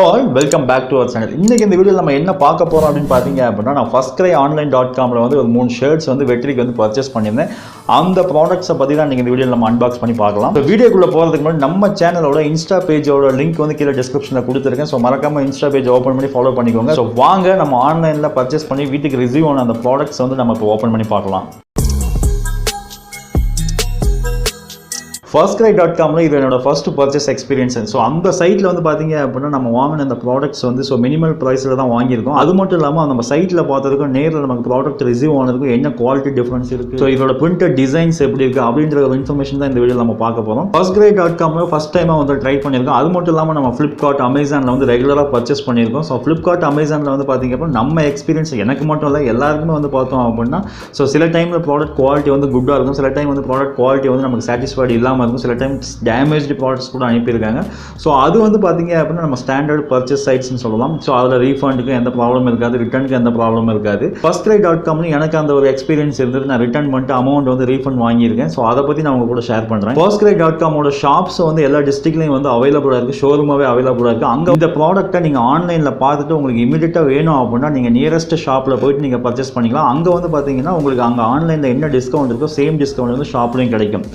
All welcome back to our channel. இன்னைக்கு இந்த வீடியோல நம்ம என்ன பார்க்க போறோம் அப்படினு பாத்தீங்க அப்படினா நான் FirstCry-online.com ல வந்து ஒரு 3 ஷர்ட்ஸ் வந்து வெற்றிக்கு வந்து பர்ச்சேஸ் பண்ணிருந்தேன். அந்த ப்ராடக்ட்ஸை பத்தி தான் நீங்க இந்த வீடியோல நம்ம அன்பாக்ஸ் பண்ணி பார்க்கலாம். இந்த வீடியோக்குள்ள போறதுக்கு முன்னாடி நம்ம சேனலோட இன்ஸ்டா பேஜோட லிங்க் வந்து கீழ டிஸ்கிரிப்ஷன்ல கொடுத்திருக்கேன். சோ மறக்காம இன்ஸ்டா பேஜ் ஓபன் பண்ணி ஃபாலோ பண்ணிக்கோங்க. சோ வாங்க நம்ம ஆன்லைன்ல பர்ச்சேஸ் பண்ணி வீட்டுக்கு ரிசீவ் ஆன அந்த ப்ராடக்ட்ஸ் வந்து நம்ம இப்போ ஓபன் பண்ணி பார்க்கலாம். FirstCry.com இது என்னோட ஃபர்ஸ்ட் பர்ச்சேஸ் எக்ஸ்பீரியன்ஸ். ஸோ அந்த சைட்டில் வந்து பார்த்தீங்க அப்படின்னா நம்ம வாங்கின அந்த ப்ராடக்ட்ஸ் வந்து ஸோ மினிமல் ப்ரைஸில் தான் வாங்கியிருக்கோம். அது மட்டும் இல்லாமல் நம்ம சைட்டில் பார்த்ததுக்கும் நேரில் நமக்கு ப்ராடக்ட் ரிசீவ் ஆனதுக்கும் என்ன குவாலிட்டி டிஃப்ரென்ஸ் இருக்குது, ஸோ இதோட பிரிண்டட் டிசைன்ஸ் எப்படி இருக்குது அப்படின்ற ஒரு இன்ஃபர்மேஷன் தான் இந்த வீடியோ நம்ம பார்க்க போகிறோம். FirstCry.com ஃபர்ஸ்ட் டைமாக வந்து ட்ரை பண்ணியிருக்கோம். அது மட்டும் இல்லாமல் நம்ம ஃப்ளிப்கார்ட், அமேசானில் வந்து ரெகுலராக பர்ச்சேஸ் பண்ணியிருக்கோம். ஸோ ஃப்ளிப்கார்ட், அமேசானில் வந்து பார்த்தீங்க அப்படின்னா நம்ம எக்ஸ்பீரியன்ஸ் எனக்கு மட்டும் இல்லை எல்லாருக்குமே வந்து பார்த்தோம் அப்படின்னா ஸோ சில டைமில் ப்ராடக்ட் குவாலிட்டி வந்து குட்டாக இருக்கும், சில டைம் வந்து ப்ராடக்ட் குவாலிட்டி வந்து நமக்கு சாட்டிஸ்ஃபைடு இல்லாமல் இருக்கும், சில டைம் டேமேஜ்டு ப்ராடக்ட்ஸ் கூட அனுப்பியிருக்காங்க. ஸோ அது வந்து பார்த்தீங்க அப்படின்னா நம்ம ஸ்டாண்டர்ட் பர்ச்சேஸ் சைட்ஸ்னு சொல்லலாம். ஸோ அதில் ரீஃபண்டுக்கு எந்த ப்ராப்ளம் இருக்காது, ரிட்டர்னுக்கு எந்த ப்ராப்ளம் இருக்காது. FirstCry.com எனக்கு அந்த ஒரு எக்ஸ்பீரியன்ஸ் இருந்தது. நான் ரிட்டர்ன் பண்ணிட்டு அமௌண்ட் வந்து ரீஃபண்ட் வாங்கியிருக்கேன். ஸோ அதை பற்றி நான் உங்க கூட ஷேர் பண்ணுறேன். FirstCry.com ஷாப்ஸ் வந்து எல்லா டிஸ்ட்ரிக்ட்லையும் வந்து அவைலபிளாக இருக்குது, ஷோரூமாகவே அவைலபிளாக இருக்குது. அங்கே இந்த ப்ராடக்ட்டை நீங்கள் ஆன்லைனில் பார்த்துட்டு உங்களுக்கு இமீடியட்டாக வேணும் அப்படின்னா நீங்கள் நியரஸ்ட் ஷாப்பில் போயிட்டு நீங்கள் பர்ச்சேஸ் பண்ணிக்கலாம். அங்கே வந்து பார்த்தீங்கன்னா உங்களுக்கு அங்கே ஆன்லைனில் என்ன டிஸ்கவுண்ட் இருக்கோ சேம் டிஸ்கவுண்ட் வந்து ஷாப்லையும் கிடைக்கும்.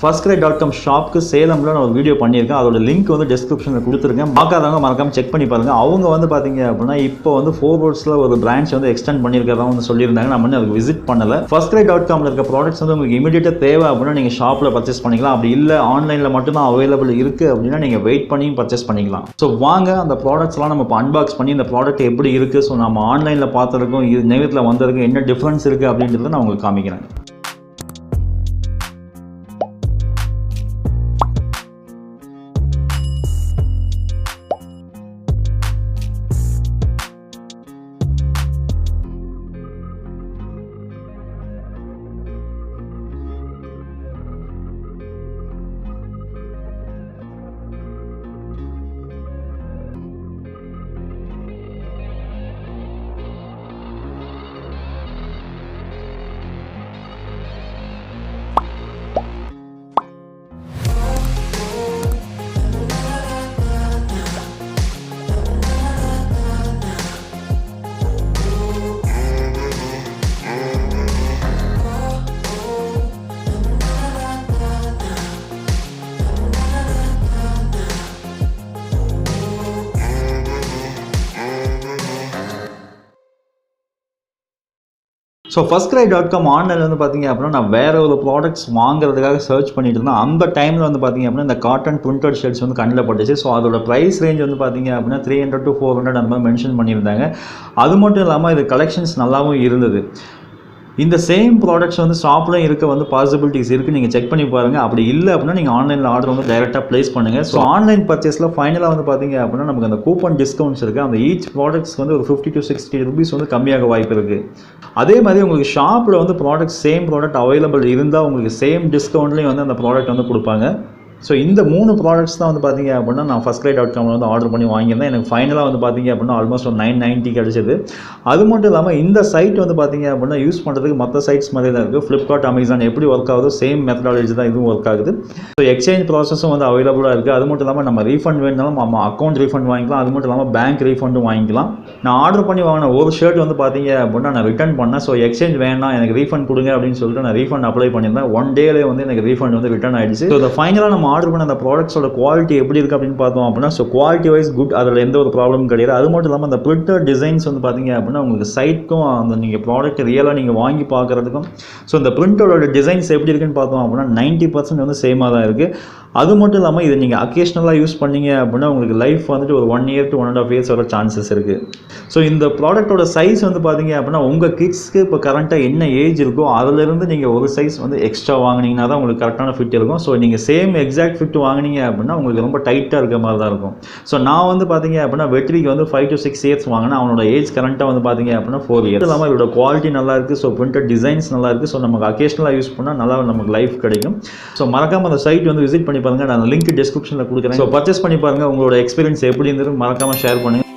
FirstCry.com ஷாப்க்கு சேலமில் நான் ஒரு வீடியோ பண்ணியிருக்கேன். அதோட லிங்க் வந்து டிஸ்கிரிப்ஷனில் கொடுத்துருக்கேன். பார்க்காதவங்க மறக்காம செக் பண்ணி பாருங்கள். அவங்க வந்து பார்த்தீங்க அப்படின்னா இப்போ வந்து 4 ரோட்ஸில் ஒரு பிரான்ச் வந்து எக்ஸ்டெண்ட் பண்ணியிருக்கிறதா வந்து சொல்லியிருந்தாங்க. நம்ம வந்து அதுக்கு விசிட் பண்ணலை. FirstCry.com இருக்க ப்ராடக்ட்ஸ் வந்து உங்களுக்கு இமீடியட்டாக தேவை அப்படின்னா நீங்கள் ஷாப்பில் பர்ச்சேஸ் பண்ணிக்கலாம். அப்படி இல்லை ஆன்லைனில் மட்டும்தான் அவைலபிள் இருக்குது அப்படின்னா நீங்கள் வெயிட் பண்ணி பர்ச்சேஸ் பண்ணிக்கலாம். ஸோ வாங்க அந்த ப்ராடக்ட்ஸ்லாம் நம்ம இப்போ அன்பாக்ஸ் பண்ணி இந்த ப்ராடக்ட் எப்படி இருக்குது, ஸோ நம்ம ஆன்லைனில் பார்த்ததுக்கும் இது நேரத்தில் வந்ததுக்கும் என்ன டிஃப்ரென்ஸ் இருக்குது அப்படின்றத நான் உங்களுக்கு காமிக்கிறேன். ஸோ FirstCry.com ஆன்லைனில் வந்து பார்த்தீங்க அப்படின்னா நான் வேறு ஒரு ப்ராடக்ட்ஸ் வாங்குறதுக்காக சர்ச் பண்ணிட்டு இருந்தேன். அந்த டைமில் வந்து பார்த்தீங்க அப்படின்னா இந்த காட்டன் பிரிண்டட் ஷர்ட்ஸ் வந்து கண்ணில் பட்டுச்சு. ஸோ அதோட ப்ரைஸ் ரேஞ்ச் வந்து பார்த்தீங்க அப்படின்னா 300 to 400 அந்த மாதிரி மென்ஷன் பண்ணியிருந்தாங்க. அது மட்டும் இல்லாமல் இது கலெக்ஷன்ஸ் நல்லாவும் இருந்தது. இந்த சேம் ப்ராடக்ட்ஸ் வந்து ஷாப்லையும் இருக்க வந்து பாசிபிலிட்டிஸ் இருக்குது, நீங்கள் செக் பண்ணி பாருங்கள். அப்படி இல்லை அப்படின்னா நீங்கள் ஆன்லைனில் ஆர்டர் வந்து டைரெக்டாக ப்ளேஸ் பண்ணுங்கள். ஸோ ஆன்லைன் பர்ச்சேஸில் ஃபைனலாக வந்து பார்த்தீங்க அப்படின்னா நமக்கு அந்த கூப்பன் டிஸ்கவுண்ட்ஸ் இருக்குது. அந்த ஈச் ப்ராடக்ட்ஸ்க்கு வந்து ஒரு 50 to 60 rupees வந்து கம்மியாக வாய்ப்பு இருக்குது. அதே மாதிரி உங்களுக்கு ஷாப்பில் வந்து ப்ராடக்ட் சேம் ப்ராடக்ட் அவைலபிள் இருந்தால் உங்களுக்கு சேம் டிஸ்கவுண்ட்லேயும் வந்து அந்த ப்ராடக்ட் வந்து கொடுப்பாங்க. ஸோ இந்த 3 ப்ராடக்ட்ஸ் தான் வந்து பார்த்தீங்க அப்படின்னா நான் FirstCry.com வந்து ஆர்டர் பண்ணி வாங்கியிருந்தேன். எனக்கு ஃபைனலாக வந்து பார்த்தீங்க அப்படின்னா ஆல்மோஸ்ட் ஒரு 990 கிடச்சிது. அது மட்டும் இல்லாமல் இந்த சைட் வந்து பார்த்தீங்க அப்படின்னா யூஸ் பண்ணுறதுக்கு மற்ற சைட்ஸ் மாதிரி தான் இருக்குது. ஃப்ளிப்கார்ட், அமேசான் எப்படி ஒர்க் ஆகுதோ சேம் மெத்தடாலஜி தான் இதுவும் ஒர்க் ஆகுது. ஸோ எக்ஸ்சேஞ்ச் ப்ராசஸும் வந்து அவைலபிளாக இருக்குது. அது மட்டும் இல்லாமல் நம்ம ரீஃபண்ட் வேணுனாலும் நம்ம அக்கௌண்ட் ரீஃபண்ட் வாங்கிக்கலாம். அது மட்டும் இல்லாமல் பேங்க் ரீஃபண்டும் வாங்கிக்கலாம். நான் ஆர்டர் பண்ணி வாங்கின ஒரு ஷர்ட் வந்து பார்த்தீங்க அப்படின்னா நான் ரிட்டர்ன் பண்ணேன். ஸோ எக்ஸ்சேஞ்ச் வேணாம் எனக்கு ரீஃபண்ட் கொடுங்க அப்படின்னு சொல்லிட்டு நான் ரீஃபண்ட் அப்ளை பண்ணியிருந்தேன். 1 டேலே வந்து எனக்கு ரீஃபண்ட் வந்து ரிட்டர்ன் ஆயிடுச்சு. ஸோ இந்த ஃபைனலாக நம்ம ஆர்டர் பண்ண அந்த ப்ராடக்ட்ஸோட குவாலிட்டி எப்படி இருக்குது அப்படின்னு பார்த்தோம் அப்படின்னா ஸோ குவாலிட்டி வைஸ் குட், அதில் எந்த ஒரு ப்ராப்ளமும் கிடையாது. அது மட்டும் இல்லாமல் அந்த பிரிண்டட் டிசைன்ஸ் வந்து பார்த்தீங்க அப்படின்னா உங்களுக்கு சைட்க்கும் அந்த நீங்கள் ப்ராடக்ட் ரியலாக நீங்கள் வாங்கி பார்க்குறதுக்கும் ஸோ இந்த பிரிண்டோட டிசைன்ஸ் எப்படி இருக்குன்னு பார்த்தோம் அப்படின்னா 90% வந்து சேமாக தான் இருக்குது. அது மட்டும் இல்லாமல் இதை நீங்கள் அக்கேஷ்னலாக யூஸ் பண்ணீங்க அப்படின்னா உங்களுக்கு லைஃப் வந்துட்டு ஒரு 1 year to 1.5 years வர சான்சஸ் இருக்குது. ஸோ இந்த ப்ராடக்ட்டோட சைஸ் வந்து பார்த்தீங்க அப்படின்னா உங்கள் கிட்ஸ்க்கு இப்போ கரண்ட்டாக என்ன ஏஜ் இருக்கோ அதிலிருந்து நீங்கள் ஒரு சைஸ் வந்து எக்ஸ்ட்ரா வாங்கினீங்கன்னா தான் உங்களுக்கு கரெக்டான ஃபிட் இருக்கும். ஸோ நீங்கள் சேம் எக்ஸாக்ட் ஃபிட் வாங்கினீங்க அப்படின்னா உங்களுக்கு ரொம்ப டைட்டாக இருக்க மாதிரி தான் இருக்கும். ஸோ நான் வந்து பார்த்தீங்க அப்படின்னா வெற்றிக்கு வந்து 5 to 6 years வாங்கினேன். அவனோட ஏஜ் கரண்ட்டாக வந்து பார்த்தீங்க அப்படின்னா 4 years. இல்லாமல் இதோட குவாலிட்டி நல்லா இருக்குது. ஸோ பிரிண்டட் டிசைன்ஸ் நல்லா இருக்குது. ஸோ நமக்கு அக்கேஷ்னலாக யூஸ் பண்ணால் நல்லா நமக்கு லைஃப் கிடைக்கும். ஸோ மறக்காமல் அந்த சைட் வந்து விசிட் பண்ணி பாருங்கள். நான் லிங்க் டிஸ்கிரிப்ஷனில் கொடுக்குறேன். ஸோ பர்ச்சேஸ் பண்ணி பாருங்கள். உங்களோட எக்ஸ்பீரியன்ஸ் எப்படி இருந்தது மறக்காமல் ஷேர் பண்ணுங்கள்.